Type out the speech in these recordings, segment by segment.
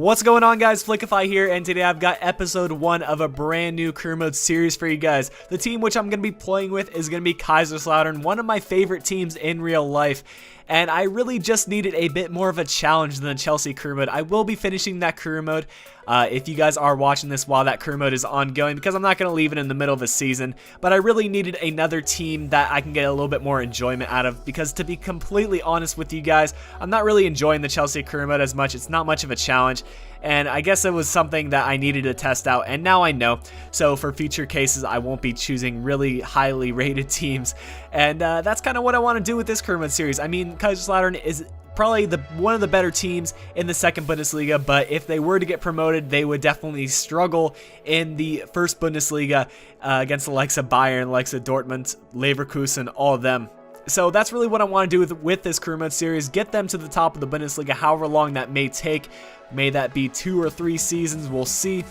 What's going on, guys? Flickiify here, and today I've got episode 1 of a brand new career mode series for you guys. The team which I'm going to be playing with is going to be Kaiserslautern, one of my favorite teams in real life. And I really just needed a bit more of a challenge than the Chelsea career mode. I will be finishing that career mode if you guys are watching this while that career mode is ongoing, because I'm not going to leave it in the middle of the season. But I really needed another team that I can get a little bit more enjoyment out of, because to be completely honest with you guys, I'm not really enjoying the Chelsea career mode as much. It's not much of a challenge. And I guess it was something that I needed to test out, and now I know. So for future cases, I won't be choosing really highly rated teams. And that's kind of what I want to do with this career mode series. I mean, Kaiserslautern is probably one of the better teams in the second Bundesliga, but if they were to get promoted, they would definitely struggle in the first Bundesliga against the likes of Bayern, likes of Dortmund, Leverkusen, all of them. So that's really what I want to do with this career mode series, get them to the top of the Bundesliga, however long that may take. May that be 2 or 3 seasons, we'll see.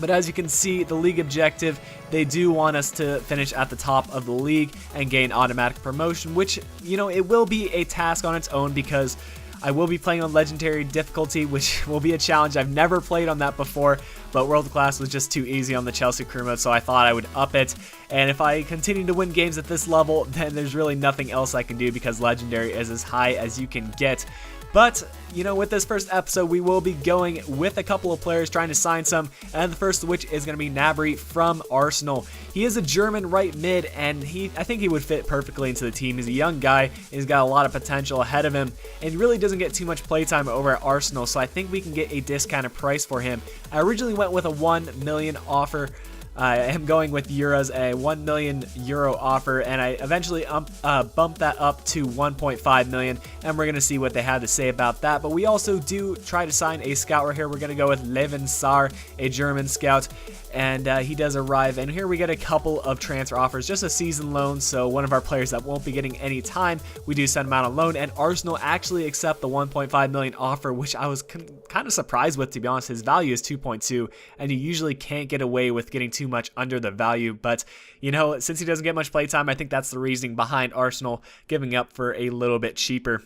But as you can see, the league objective, they do want us to finish at the top of the league and gain automatic promotion, which, you know, it will be a task on its own, because I will be playing on legendary difficulty, which will be a challenge. I've never played on that before, but world class was just too easy on the Chelsea career mode, so I thought I would up it. And if I continue to win games at this level, then there's really nothing else I can do, because legendary is as high as you can get. But, you know, with this first episode, we will be going with a couple of players, trying to sign some, and the first of which is going to be Gnabry from Arsenal. He is a German right mid, and I think he would fit perfectly into the team. He's a young guy, he's got a lot of potential ahead of him, and he really doesn't get too much playtime over at Arsenal, so I think we can get a discounted price for him. I originally went with a 1 million offer. I am going with euros, a 1 million euro offer, and I eventually bumped that up to 1.5 million, and we're going to see what they have to say about that. But we also do try to sign a scout right here. We're going to go with Levin Saar, a German scout, and he does arrive. And here we get a couple of transfer offers, just a season loan, so one of our players that won't be getting any time, we do send him out on loan, and Arsenal actually accept the 1.5 million offer, which I was kind of surprised with, to be honest. His value is 2.2, and you usually can't get away with getting too much under the value, but you know, since he doesn't get much playtime, I think that's the reasoning behind Arsenal giving up for a little bit cheaper.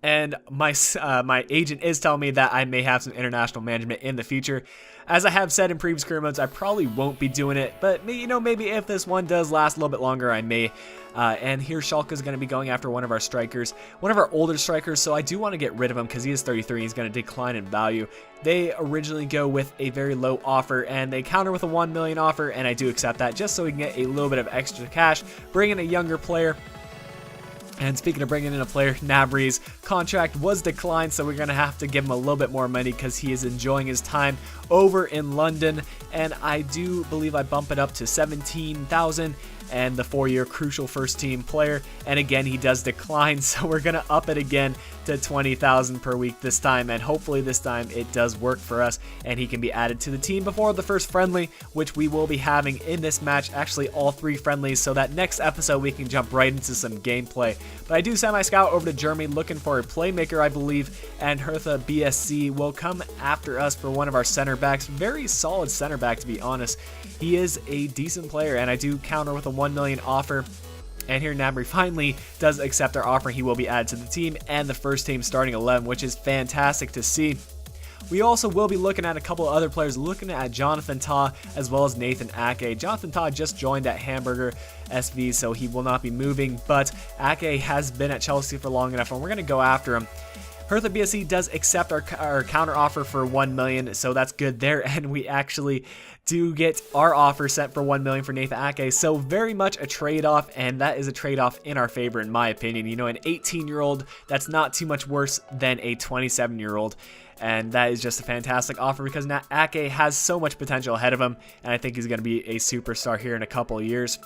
And my agent is telling me that I may have some international management in the future. As I have said in previous career modes, I probably won't be doing it, but you know, maybe if this one does last a little bit longer, I may. And here Schalke is going to be going after one of our strikers, one of our older strikers, so I do want to get rid of him because he is 33. He's going to decline in value. They originally go with a very low offer, and they counter with a 1 million offer, and I do accept that just so we can get a little bit of extra cash, bring in a younger player. And speaking of bringing in a player, Gnabry's contract was declined, so we're going to have to give him a little bit more money because he is enjoying his time over in London. And I do believe I bump it up to 17,000 and the 4-year crucial first team player. And again, he does decline, so we're going to up it again to 20,000 per week this time. And hopefully this time it does work for us and he can be added to the team before the first friendly, which we will be having in this match. Actually, all 3 friendlies, so that next episode we can jump right into some gameplay. But I do send my scout over to Germany looking for a playmaker, I believe, and Hertha BSC will come after us for one of our center backs. Very solid center back, to be honest. He is a decent player, and I do counter with a 1 million offer. And here Gnabry finally does accept our offer. He will be added to the team and the first team starting 11, which is fantastic to see. We also will be looking at a couple of other players, looking at Jonathan Tah as well as Nathan Ake. Jonathan Tah just joined at Hamburger SV, so he will not be moving, but Ake has been at Chelsea for long enough, and we're going to go after him. Hertha BSC does accept our counter offer for 1 million, so that's good there, and we actually do get our offer set for 1 million for Nathan Ake, so very much a trade-off, and that is a trade-off in our favor, in my opinion. You know, an 18-year-old, that's not too much worse than a 27-year-old, and that is just a fantastic offer because Ake has so much potential ahead of him, and I think he's going to be a superstar here in a couple of years.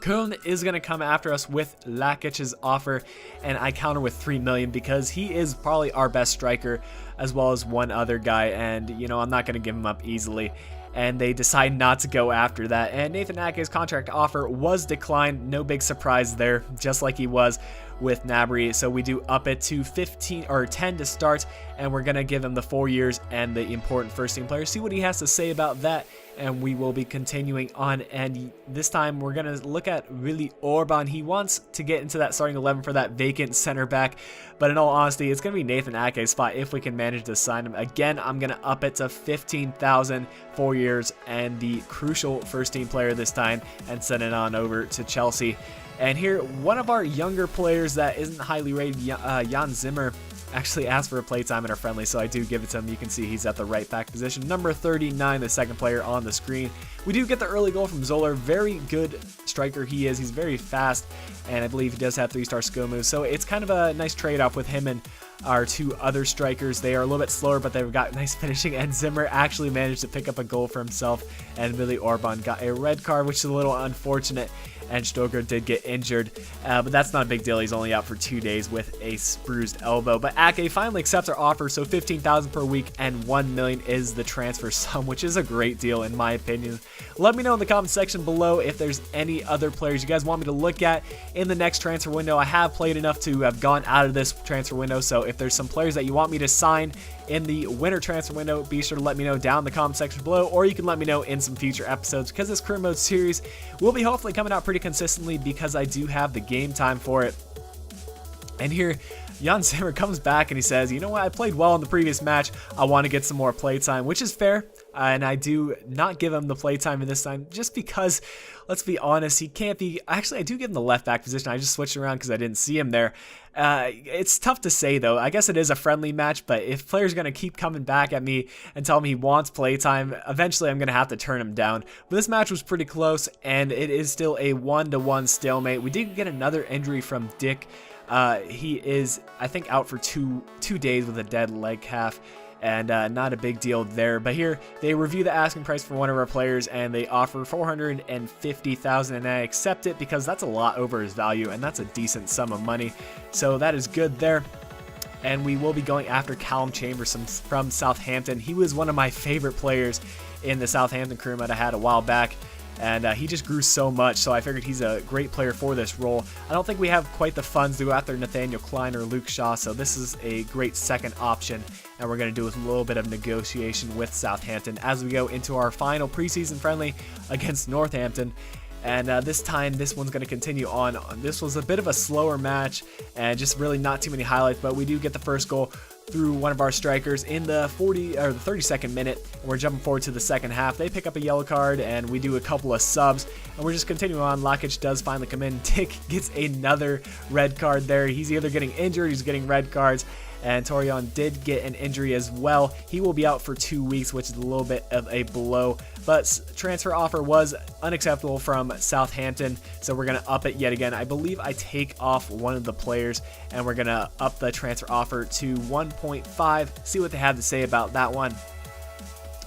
Köln is going to come after us with Lakic's offer, and I counter with 3 million because he is probably our best striker, as well as one other guy, and you know, I'm not going to give him up easily. And they decide not to go after that, and Nathan Ake's contract offer was declined. No big surprise there, just like he was with Gnabry. So we do up it to 15 or 10 to start, and we're gonna give him the 4 years and the important first team player. See what he has to say about that, and we will be continuing on, and this time we're going to look at Willi Orban. He wants to get into that starting 11 for that vacant center back, but in all honesty, it's going to be Nathan Ake's spot if we can manage to sign him. Again, I'm going to up it to 15,000, 4 years, and the crucial first team player this time, and send it on over to Chelsea. And here, one of our younger players that isn't highly rated, Jan Zimmer, actually asked for a playtime in our friendly, so I do give it to him. You can see he's at the right back position. Number 39, the second player on the screen. We do get the early goal from Zoller. Very good striker he is. He's very fast, and I believe he does have 3-star skill moves, so it's kind of a nice trade-off with him and our two other strikers. They are a little bit slower, but they've got nice finishing, and Zimmer actually managed to pick up a goal for himself, and Willi Orban got a red card, which is a little unfortunate, and Stoker did get injured, but that's not a big deal. He's only out for 2 days with a bruised elbow. But Ake finally accepts our offer, so 15,000 per week and 1 million is the transfer sum, which is a great deal in my opinion. Let me know in the comment section below if there's any other players you guys want me to look at in the next transfer window. I have played enough to have gone out of this transfer window, so if there's some players that you want me to sign in the winter transfer window, be sure to let me know down in the comment section below, or you can let me know in some future episodes, because this career mode series will be hopefully coming out pretty consistently because I do have the game time for it. And here, Jan Zimmer comes back and he says, you know what, I played well in the previous match, I want to get some more playtime, which is fair, and I do not give him the playtime in this time, just because, let's be honest, he can't be, actually I do give him the left back position, I just switched around because I didn't see him there. It's tough to say though. I guess it is a friendly match, but if players are going to keep coming back at me and tell me he wants playtime, eventually I'm going to have to turn him down. But this match was pretty close, and it is still a 1-1 stalemate. We did get another injury from Dick. He is, I think, out for two days with a dead leg calf, and not a big deal there. But here they review the asking price for one of our players, and they offer 450,000, and I accept it because that's a lot over his value, and that's a decent sum of money, so that is good there. And we will be going after Callum Chambers from Southampton. He was one of my favorite players in the Southampton crew that I had a while back, and he just grew so much, so I figured he's a great player for this role. I don't think we have quite the funds to go after Nathaniel Klein or Luke Shaw, so this is a great second option, and we're going to do a little bit of negotiation with Southampton as we go into our final preseason friendly against Northampton. And this time, this one's going to continue on. This was a bit of a slower match, and just really not too many highlights, but we do get the first goal through one of our strikers in the 32nd minute, and we're jumping forward to the second half. They pick up a yellow card, and we do a couple of subs, and we're just continuing on. Lakic does finally come in. Dick gets another red card there. He's either getting injured, he's getting red cards, and Torion did get an injury as well. He will be out for 2 weeks, which is a little bit of a blow, but transfer offer was unacceptable from Southampton, so we're going to up it yet again. I believe I take off one of the players, and we're going to up the transfer offer to 1.5, see what they have to say about that one.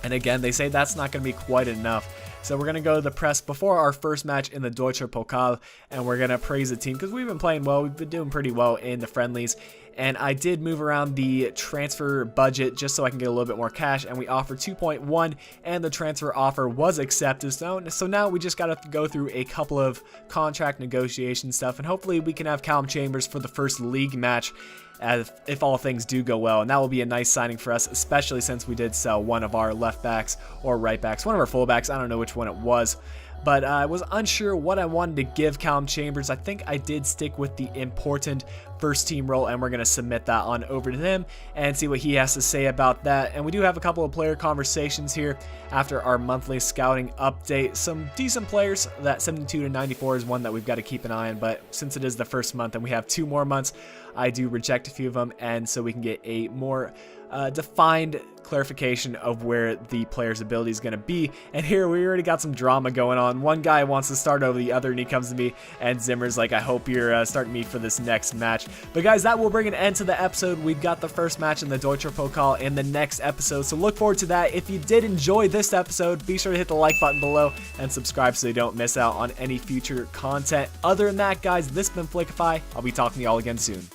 And again, they say that's not going to be quite enough. So we're going to go to the press before our first match in the Deutscher Pokal, and we're going to praise the team because we've been playing well. We've been doing pretty well in the friendlies, and I did move around the transfer budget just so I can get a little bit more cash, and we offered 2.1, and the transfer offer was accepted. So now we just got to go through a couple of contract negotiation stuff, and hopefully we can have Callum Chambers for the first league match, if all things do go well, and that will be a nice signing for us, especially since we did sell one of our left backs or right backs, one of our full backs. I don't know which one it was, but I was unsure what I wanted to give Callum Chambers. I think I did stick with the important first team role, and we're going to submit that on over to him and see what he has to say about that. And we do have a couple of player conversations here after our monthly scouting update. Some decent players. That 72 to 94 is one that we've got to keep an eye on, but since it is the first month and we have 2 more months, I do reject a few of them, and so we can get a more defined clarification of where the player's ability is going to be. And here we already got some drama going on. One guy wants to start over the other, and he comes to me, and Zimmer's like, I hope you're starting me for this next match. But guys, that will bring an end to the episode. We've got the first match in the Deutscher Pokal in the next episode, so look forward to that. If you did enjoy this episode, be sure to hit the like button below and subscribe so you don't miss out on any future content. Other than that, guys, this has been Flickiify. I'll be talking to y'all again soon.